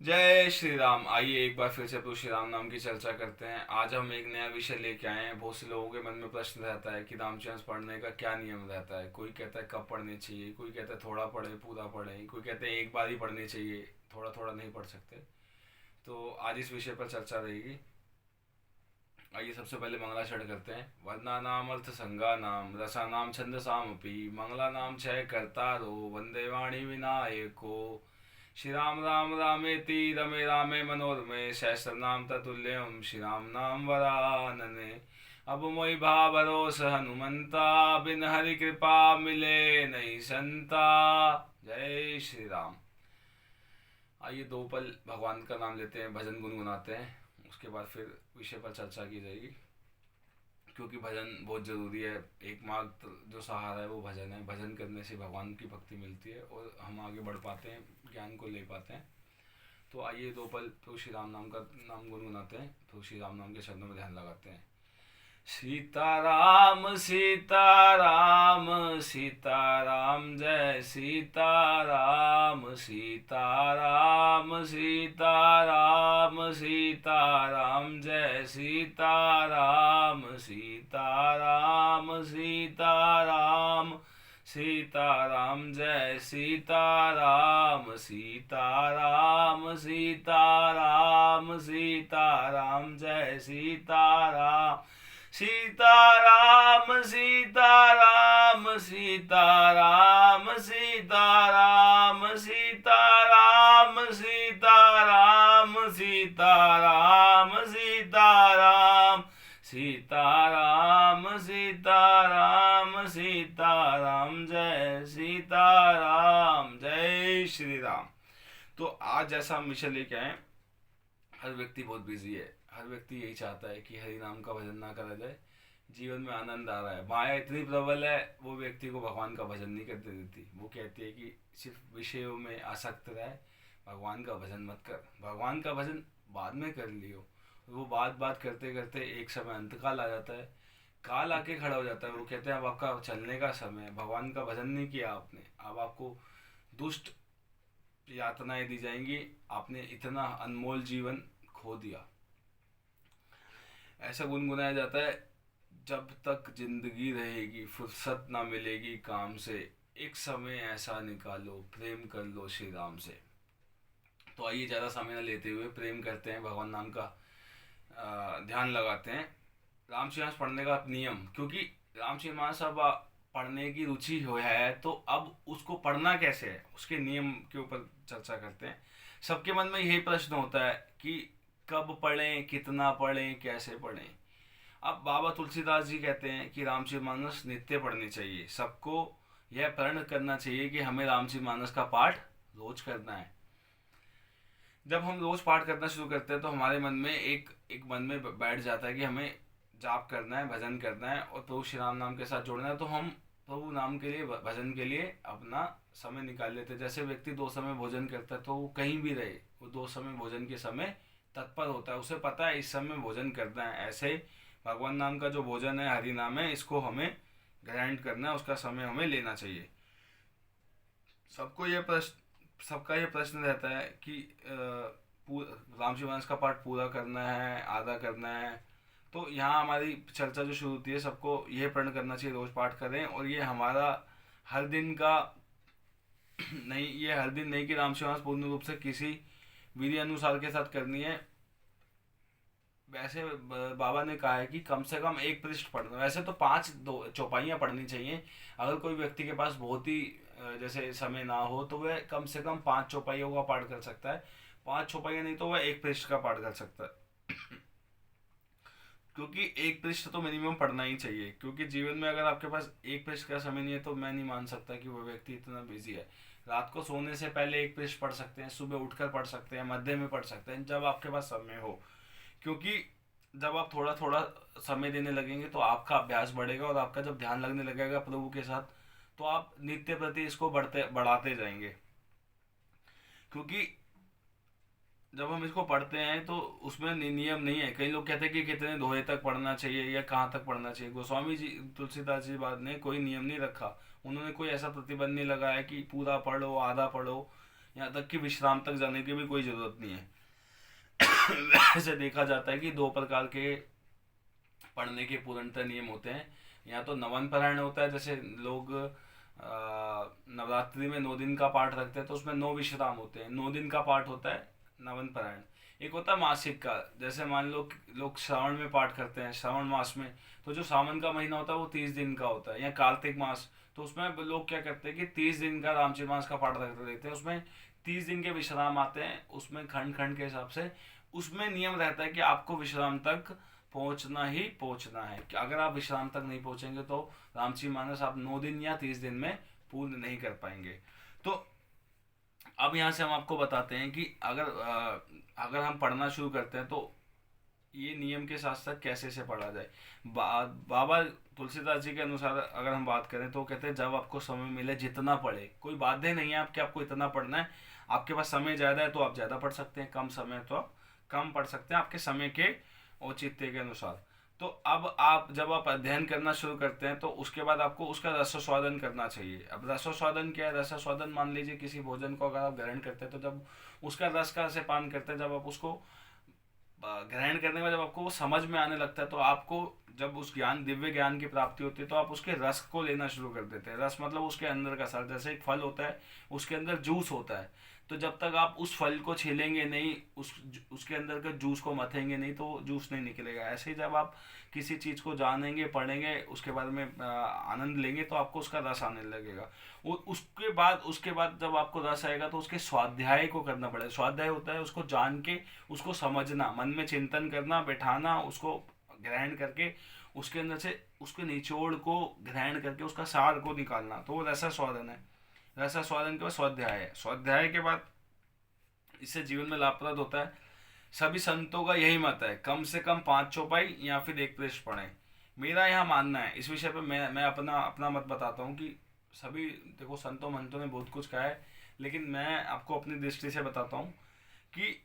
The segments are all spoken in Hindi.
जय श्री राम। आइए एक बार फिर से प्रभु श्री राम नाम की चर्चा करते हैं। आज हम एक नया विषय लेके आए हैं। बहुत से लोगों के मन में प्रश्न रहता है कि रामचरित पढ़ने का क्या नियम रहता है। कोई कहता है कब पढ़नी चाहिए, कोई कहता है थोड़ा पढ़े पूरा पढ़े, कोई कहते हैं एक बार ही पढ़नी चाहिए, थोड़ा थोड़ा नहीं पढ़ सकते। तो आज इस विषय पर चर्चा रहेगी। आइए सबसे पहले मंगलाचरण करते हैं। वर्णा नाम अर्थ संगा नाम रसा नाम छंद सामपी मंगला नाम छय कर्तारो वंदे वाणी विनायको। श्री राम राम रामेति रमे रामे मनोरमे सहस्र नाम ततुल्यम श्री राम नाम वरानने। अब मोहि भा भरोस हनुमंता बिन हरि कृपा मिले नहीं संता। जय श्री राम। आइए दो पल भगवान का नाम लेते हैं, भजन गुनगुनाते हैं, उसके बाद फिर विषय पर चर्चा की जाएगी। क्योंकि भजन बहुत ज़रूरी है। एकमात्र जो सहारा है वो भजन है। भजन करने से भगवान की भक्ति मिलती है और हम आगे बढ़ पाते हैं, ज्ञान को ले पाते हैं। तो आइए दो पल प्रभु श्री राम नाम का नाम गुनगुनाते हैं, प्रभु श्री राम नाम के शब्दों में ध्यान लगाते हैं। सीताराम सीताराम सीताराम जय सीताराम सीताराम सीताराम सीताराम जय सीताराम सीताराम सीताराम सीताराम जय सीताराम सीताराम सीताराम सीताराम जय सीताराम सीताराम सीताराम सीताराम सीताराम सीताराम सीताराम सीताराम सीताराम सीताराम सीताराम सीताराम जय सीताराम। जय श्री राम। तो आज जैसा हम विषय लेके आए, हर व्यक्ति बहुत बिजी है। हर व्यक्ति यही चाहता है कि हरि नाम का भजन ना करा जाए। जीवन में आनंद आ रहा है, माया इतनी प्रबल है, वो व्यक्ति को भगवान का भजन नहीं करते देती। वो कहती है कि सिर्फ विषयों में आसक्त रहे, भगवान का भजन मत कर, भगवान का भजन बाद में कर लियो। वो बात बात करते करते एक समय अंतकाल आ जाता है, काल आके खड़ा हो जाता है। वो कहते हैं अब आपका चलने का समय है, भगवान का भजन नहीं किया आपने, अब आपको दुष्ट यातनाएं दी जाएंगी, आपने इतना अनमोल जीवन खो दिया। ऐसा गुनगुनाया जाता है, जब तक जिंदगी रहेगी फुर्सत ना मिलेगी काम से, एक समय ऐसा निकालो प्रेम कर लो श्री राम से। तो आइए ज़्यादा समय न लेते हुए प्रेम करते हैं, भगवान नाम का ध्यान लगाते हैं। रामचरितमानस पढ़ने का नियम, क्योंकि रामचरितमानस अब पढ़ने की रुचि हो है तो अब उसको पढ़ना कैसे है, उसके नियम के ऊपर चर्चा करते हैं। सबके मन में यही प्रश्न होता है कि कब पढ़ें, कितना पढ़ें, कैसे पढ़ें। अब बाबा तुलसीदास जी कहते हैं कि रामचरितमानस नित्य पढ़नी चाहिए। सबको यह प्रण करना चाहिए कि हमें रामचरितमानस का पाठ रोज करना है। जब हम रोज पाठ करना शुरू करते हैं तो हमारे मन में एक एक मन में बैठ जाता है कि हमें जाप करना है, भजन करना है और प्रभु श्री राम नाम के साथ जोड़ना है। तो हम प्रभु नाम के लिए, भजन के लिए अपना समय निकाल लेते हैं। जैसे व्यक्ति दो समय भोजन करता है तो वो कहीं भी रहे, वो दो समय भोजन के समय तत्पर होता है, उसे पता है इस समय भोजन करना है। ऐसे ही भगवान नाम का जो भोजन है, हरि नाम है, इसको हमें ग्रहण करना है, उसका समय हमें लेना चाहिए। सबको ये प्रश्न सबका ये प्रश्न रहता है कि रामचरितमानस का पाठ पूरा करना है, आधा करना है। तो यहाँ हमारी चर्चा जो शुरू होती है, सबको यह प्रण करना चाहिए रोज पाठ करें। और ये हमारा हर दिन का नहीं, ये हर दिन नहीं कि रामचरितमानस पूर्ण रूप से किसी विधि अनुसार के साथ करनी है। वैसे बाबा ने कहा है कि कम से कम एक पृष्ठ पढ़ना। वैसे तो 5 चौपाइयाँ पढ़नी चाहिए। अगर कोई व्यक्ति के पास बहुत ही जैसे समय ना हो तो वह कम से कम 5 चौपाइयों का पाठ कर सकता है। 5 चौपाइयाँ नहीं तो वह एक पृष्ठ का पाठ कर सकता है। क्योंकि एक पृष्ठ तो मिनिमम पढ़ना ही चाहिए। क्योंकि जीवन में अगर आपके पास एक पृष्ठ का समय नहीं है तो मैं नहीं मान सकता कि वो व्यक्ति इतना बिजी है। रात को सोने से पहले एक पृष्ठ पढ़ सकते हैं, सुबह उठकर पढ़ सकते हैं, मध्य में पढ़ सकते हैं, जब आपके पास समय हो। क्योंकि जब आप थोड़ा थोड़ा समय देने लगेंगे तो आपका अभ्यास बढ़ेगा और आपका जब ध्यान लगने लगेगा प्रभु के साथ तो आप नित्य प्रति इसको बढ़ाते जाएंगे। क्योंकि जब हम इसको पढ़ते हैं तो उसमें नियम नहीं है। कई लोग कहते हैं कि कितने दोहे तक पढ़ना चाहिए या कहाँ तक पढ़ना चाहिए। गोस्वामी जी, तुलसीदास जी बाद ने कोई नियम नहीं रखा। उन्होंने कोई ऐसा प्रतिबंध नहीं लगाया कि पूरा पढ़ो, आधा पढ़ो यहाँ तक कि विश्राम तक जाने की भी कोई ज़रूरत नहीं है। वैसे देखा जाता है कि दो प्रकार के पढ़ने के पूर्णतः नियम होते हैं। या तो नवन पारायण होता है, जैसे लोग नवरात्रि में 9 दिन का पाठ रखते हैं तो उसमें 9 विश्राम होते हैं, 9 दिन का पाठ होता है नवन पारायण। एक होता है मासिक का, जैसे मान लो लोग श्रावण में पाठ करते हैं, श्रावण मास में, तो जो सावन का महीना होता है वो 30 दिन का होता है। या कार्तिक मास, तो उसमें लोग क्या करते हैं कि 30 दिन का रामचरित मास का पाठ रख देते हैं, उसमें 30 दिन के विश्राम आते हैं, उसमें खंड खंड के हिसाब से उसमें नियम रहता है कि आपको विश्राम तक पहुंचना ही पहुंचना है, कि अगर आप विश्राम तक नहीं पहुंचेंगे तो रामची मानस आप 9 दिन या 30 दिन में पूर्ण नहीं कर पाएंगे। तो अब यहाँ से हम आपको बताते हैं कि अगर हम पढ़ना शुरू करते हैं तो ये नियम के साथ साथ कैसे से पढ़ा जाए। बाबा तुलसीदास जी के अनुसार अगर हम बात करें तो कहते हैं जब आपको समय मिले जितना पढ़े, कोई बाध्य नहीं है आपके आपको इतना पढ़ना है। आपके पास समय ज़्यादा है तो आप ज़्यादा पढ़ सकते हैं, कम समय है तो आप कम पढ़ सकते हैं, आपके समय के औचित्य के अनुसार। तो अब आप जब आप अध्ययन करना शुरू करते हैं तो उसके बाद आपको उसका रसस्वादन करना चाहिए। अब रसस्वादन क्या है? रसस्वादन मान लीजिए किसी भोजन को अगर आप ग्रहण करते हैं तो जब उसका रस का से पान करते हैं, जब आप उसको ग्रहण करने के बाद जब आपको वो समझ में आने लगता है तो आपको जब उस ज्ञान दिव्य ज्ञान की प्राप्ति होती है तो आप उसके रस को लेना शुरू कर देते हैं। रस मतलब उसके अंदर का सार, जैसे एक फल होता है उसके अंदर जूस होता है, तो जब तक आप उस फल को छीलेंगे नहीं, उसके अंदर का जूस को मथेंगे नहीं तो जूस नहीं निकलेगा। ऐसे ही जब आप किसी चीज़ को जानेंगे, पढ़ेंगे, उसके बारे में आनंद लेंगे तो आपको उसका रस आने लगेगा। उसके बाद जब आपको रस आएगा तो उसके स्वाध्याय को करना पड़ेगा। स्वाध्याय होता है उसको जान के उसको समझना, मन में चिंतन करना, बैठाना, उसको ग्रहण करके उसके अंदर से उसके निचोड़ को ग्रहण करके उसका सार को निकालना, तो वो रसास्वादन है। रसास्वादन के बाद स्वाध्याय है। स्वाध्याय के बाद इससे जीवन में लाभप्रद होता है। सभी संतों का यही मत है, कम से कम 5 चौपाई या फिर एक पृष्ठ पढ़ें। मेरा यहाँ मानना है इस विषय पे, मैं अपना अपना मत बताता हूँ कि सभी, देखो संतों महंतों ने बहुत कुछ कहा है, लेकिन मैं आपको अपनी दृष्टि से बताता हूँ कि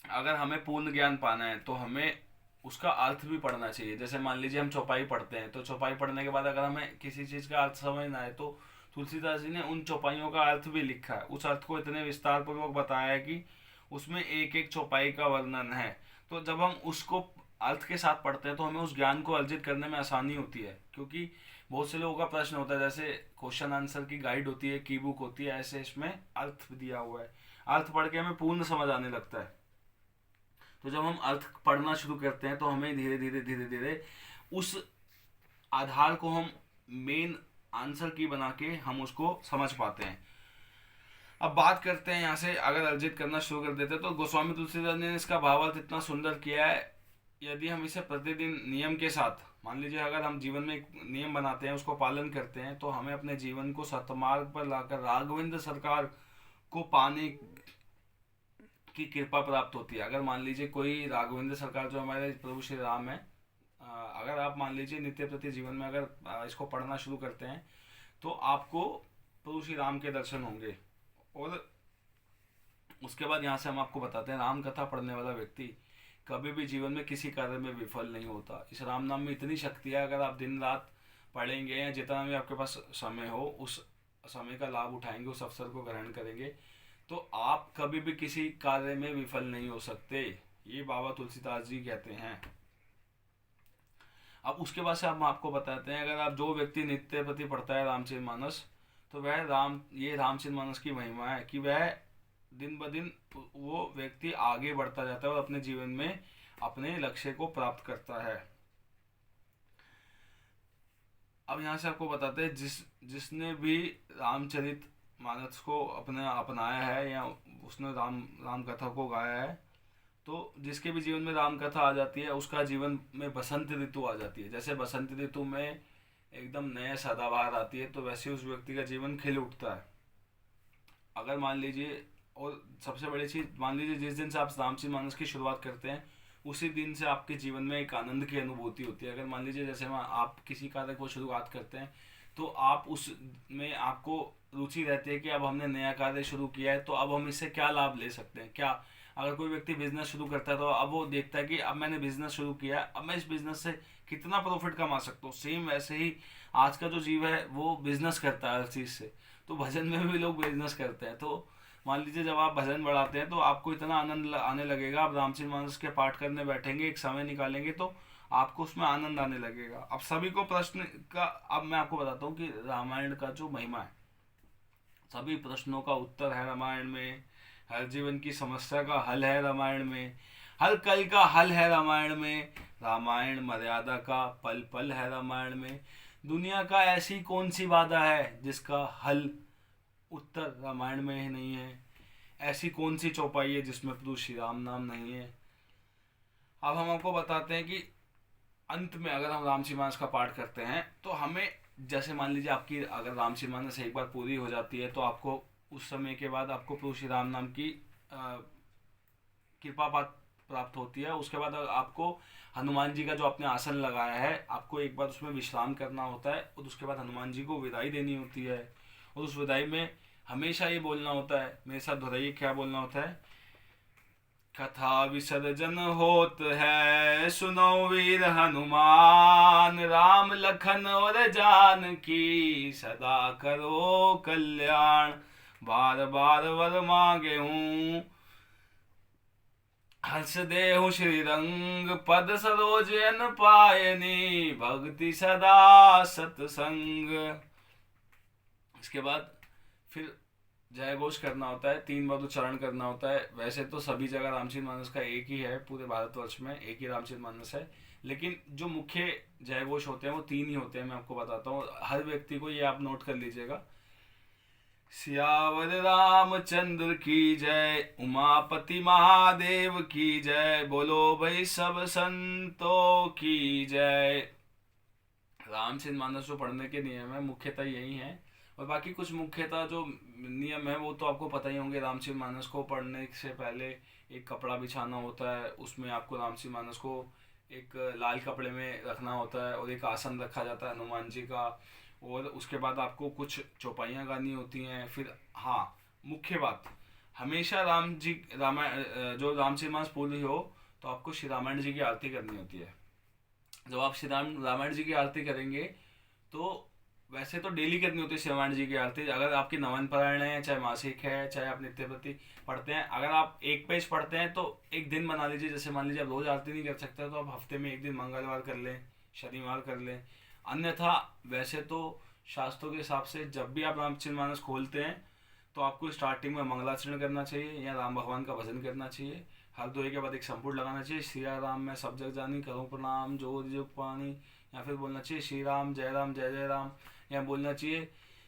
अगर हमें पूर्ण ज्ञान पाना है तो हमें उसका अर्थ भी पढ़ना चाहिए। जैसे मान लीजिए हम चौपाई पढ़ते हैं तो चौपाई पढ़ने के बाद अगर हमें किसी चीज़ का अर्थ समझना है तो तुलसीदास जी ने उन चौपाइयों का अर्थ भी लिखा है, उस अर्थ को इतने विस्तार पूर्वक बताया है कि उसमें एक एक चौपाई का वर्णन है। तो जब हम उसको अर्थ के साथ पढ़ते हैं तो हमें उस ज्ञान को अर्जित करने में आसानी होती है, क्योंकि बहुत से लोगों का प्रश्न होता है, जैसे क्वेश्चन आंसर की गाइड होती है, की बुक होती है, ऐसे इसमें अर्थ दिया हुआ है। अर्थ पढ़ के हमें पूर्ण समझ आने लगता है। तो जब हम अर्थ पढ़ना शुरू करते हैं तो हमें धीरे धीरे धीरे धीरे उस आधार को हम मेन आंसर की बना के हम उसको समझ पाते हैं। अब बात करते हैं यहाँ से, अगर अर्जित करना शुरू कर देते हैं तो गोस्वामी तुलसीदास ने इसका भावार्थ इतना सुंदर किया है। यदि हम इसे प्रतिदिन नियम के साथ, मान लीजिए अगर हम जीवन में एक नियम बनाते हैं, उसको पालन करते हैं, तो हमें अपने जीवन को सतमार्ग पर लाकर राघवेंद्र सरकार को पाने की कृपा प्राप्त होती है। अगर मान लीजिए कोई राघवेंद्र सरकार जो हमारे प्रभु श्री राम है, अगर आप मान लीजिए नित्य प्रति जीवन में अगर इसको पढ़ना शुरू करते हैं तो आपको प्रभु श्री राम के दर्शन होंगे। और उसके बाद यहाँ से हम आपको बताते हैं, राम कथा पढ़ने वाला व्यक्ति कभी भी जीवन में किसी कार्य में विफल नहीं होता। इस राम नाम में इतनी शक्ति है, अगर आप दिन रात पढ़ेंगे या जितना भी आपके पास समय हो उस समय का लाभ उठाएंगे, उस अवसर को ग्रहण करेंगे, तो आप कभी भी किसी कार्य में विफल नहीं हो सकते। ये बाबा तुलसीदास जी कहते हैं। अब उसके बाद से हम आपको बताते हैं, अगर आप जो व्यक्ति नित्य प्रति पढ़ता है रामचरितमानस, तो वह ये रामचरितमानस की महिमा है कि वह दिन ब दिन वो व्यक्ति आगे बढ़ता जाता है और अपने जीवन में अपने लक्ष्य को प्राप्त करता है। अब यहाँ से आपको बताते हैं, जिसने भी रामचरित मानस को अपने अपनाया है या उसने राम कथा को गाया है, तो जिसके भी जीवन में राम कथा आ जाती है उसका जीवन में बसंत ऋतु आ जाती है। जैसे बसंत ऋतु में एकदम नया सदाबहार आती है, तो वैसे उस व्यक्ति का जीवन खिल उठता है। अगर मान लीजिए, और सबसे बड़ी चीज़, मान लीजिए जिस दिन से आप रामचरितमानस की शुरुआत करते हैं उसी दिन से आपके जीवन में एक आनंद की अनुभूति होती है। अगर मान लीजिए जैसे आप किसी कार्य को शुरुआत करते हैं तो आप उसमें आपको रुचि रहती है कि अब हमने नया कार्य शुरू किया है तो अब हम इससे क्या लाभ ले सकते हैं। क्या अगर कोई व्यक्ति बिजनेस शुरू करता है तो अब वो देखता है कि अब मैंने बिजनेस शुरू किया, अब मैं इस बिजनेस से कितना प्रॉफिट कमा सकता हूँ। सेम वैसे ही आज का जो जीव है वो बिजनेस करता है हर चीज़ से, तो भजन में भी लोग बिजनेस करते हैं। तो मान लीजिए जब आप भजन बढ़ाते हैं तो आपको इतना आनंद आने लगेगा, आप रामचरितमानस के पाठ करने बैठेंगे, एक समय निकालेंगे तो आपको उसमें आनंद आने लगेगा। अब सभी को प्रश्न का, अब मैं आपको बताता हूँ कि रामायण का जो महिमा है, सभी प्रश्नों का उत्तर है रामायण में, हर जीवन की समस्या का हल है रामायण में, हर कल का हल है रामायण में, रामायण मर्यादा का पल पल है रामायण में, दुनिया का ऐसी कौन सी बाधा है जिसका हल उत्तर रामायण में ही नहीं है, ऐसी कौन सी चौपाई है जिसमें प्रभु श्री राम नाम नहीं है। अब हम आपको बताते हैं कि अंत में अगर हम रामचरितमानस का पाठ करते हैं तो हमें, जैसे मान लीजिए आपकी अगर रामचरितमानस एक बार पूरी हो जाती है तो आपको उस समय के बाद आपको प्रभु श्री राम नाम की कृपा प्राप्त होती है। उसके बाद आपको हनुमान जी का जो आपने आसन लगाया है, आपको एक बार उसमें विश्राम करना होता है और उसके बाद हनुमान जी को विदाई देनी होती है। और उस विदाई में हमेशा ये बोलना होता है, मेरे साथ दोहराइए, क्या बोलना होता है, कथा विसर्जन होत है सुनो वीर हनुमान, राम लखन और जानकी सदा करो कल्याण, बार बार वर मांगे हूँ हर्ष देहु श्री रंग, पद सरोज अन पायनी, भक्ति सदा सत्संग। इसके बाद फिर जय घोष करना होता है, 3 बार उच्चारण करना होता है। वैसे तो सभी जगह रामचरितमानस का एक ही है, पूरे भारतवर्ष में एक ही रामचरितमानस है, लेकिन जो मुख्य जय घोष होते हैं वो 3 ही होते हैं। मैं आपको बताता हूँ, हर व्यक्ति को ये आप नोट कर लीजिएगा। सियावर रामचंद्र की जय, उमापति महादेव की जय, बोलो भाई सब संतों की जय। रामचरितमानस जो पढ़ने के नियम है मुख्यतः यही है, और बाकी कुछ मुख्यतः जो नियम है वो तो आपको पता ही होंगे। रामचरितमानस को पढ़ने से पहले एक कपड़ा बिछाना होता है, उसमें आपको रामचरितमानस को एक लाल कपड़े में रखना होता है और एक आसन रखा जाता है हनुमान जी का, और उसके बाद आपको कुछ चौपाइयाँ गानी होती हैं। फिर हाँ, मुख्य बात, हमेशा राम जी रामायण जो रामचरितमानस पूरी हो तो आपको श्री रामायण जी की आरती करनी होती है। जब आप श्री रामायण जी की आरती करेंगे तो वैसे तो डेली करनी होती है श्री रामायण जी की आरती, अगर आपकी नवन पारायण है, चाहे मासिक है, चाहे आप नित्य प्रति पढ़ते हैं। अगर आप एक पेज पढ़ते हैं तो एक दिन बना लीजिए, जैसे मान लीजिए आप रोज आरती नहीं कर सकते तो आप हफ्ते में एक दिन मंगलवार कर लें, शनिवार कर लें। अन्यथा वैसे तो शास्त्रों के हिसाब से जब भी आप रामचरितमानस खोलते हैं तो आपको स्टार्टिंग में मंगलाचरण करना चाहिए या राम भगवान का भजन करना चाहिए। हर दोहे के बाद एक संपूर्ण लगाना चाहिए, सिया राम मैं सब जग जानी करूँ प्रणाम जो जुग पानी, या फिर बोलना चाहिए श्री राम जय जय राम, या बोलना चाहिए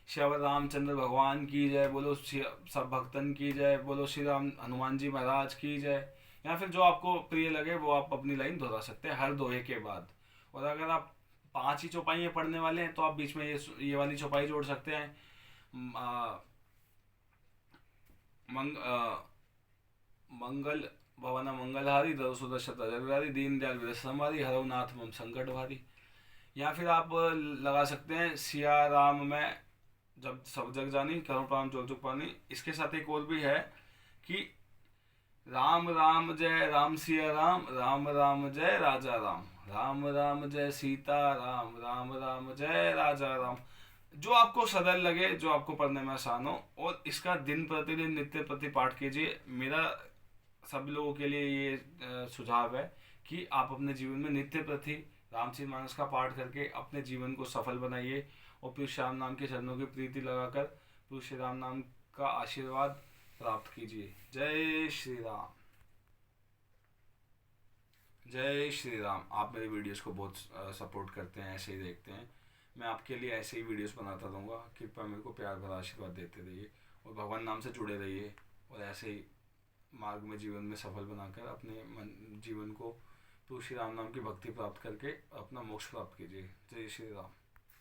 श्यावर रामचंद्र भगवान की जय, बोलो सब भक्तन की जय, बोलो श्री राम हनुमान जी महाराज की जय, या फिर जो आपको प्रिय लगे वो आप अपनी लाइन दोहरा सकते हैं हर दोहे के बाद। और अगर आप 5 ही चौपाइयाँ पढ़ने वाले हैं तो आप बीच में ये वाली चौपाई जोड़ सकते हैं, मंगल भवन मंगलहारी दरसुदशतरी दीन दयाल विरसवारी हरव नाथ मम संकट भारी। या फिर आप लगा सकते हैं सिया राम में जब सब जग जानी करो प्राण जो जुग पानी। इसके साथ एक और भी है कि राम राम जय राम सिया राम, राम राम जय राजा राम, राम राम जय सीता राम, राम राम जय राजा राम। जो आपको सरल लगे, जो आपको पढ़ने में आसान हो, और इसका दिन प्रतिदिन नित्य प्रति पाठ कीजिए। मेरा सभी लोगों के लिए ये सुझाव है कि आप अपने जीवन में नित्य प्रति रामचरितमानस का पाठ करके अपने जीवन को सफल बनाइए और प्रभु श्री राम नाम के चरणों की प्रीति लगाकर प्रभु श्री राम नाम का आशीर्वाद प्राप्त कीजिए। जय श्री राम, जय श्री राम। आप मेरे वीडियोस को बहुत सपोर्ट करते हैं, ऐसे ही देखते हैं, मैं आपके लिए ऐसे ही वीडियोस बनाता रहूँगा। कृपया मेरे को प्यार भरा आशीर्वाद देते रहिए और भगवान नाम से जुड़े रहिए, और ऐसे ही मार्ग में जीवन में सफल बनाकर अपने जीवन को प्रभु श्री राम नाम की भक्ति प्राप्त करके अपना मोक्ष प्राप्त कीजिए। जय श्री राम।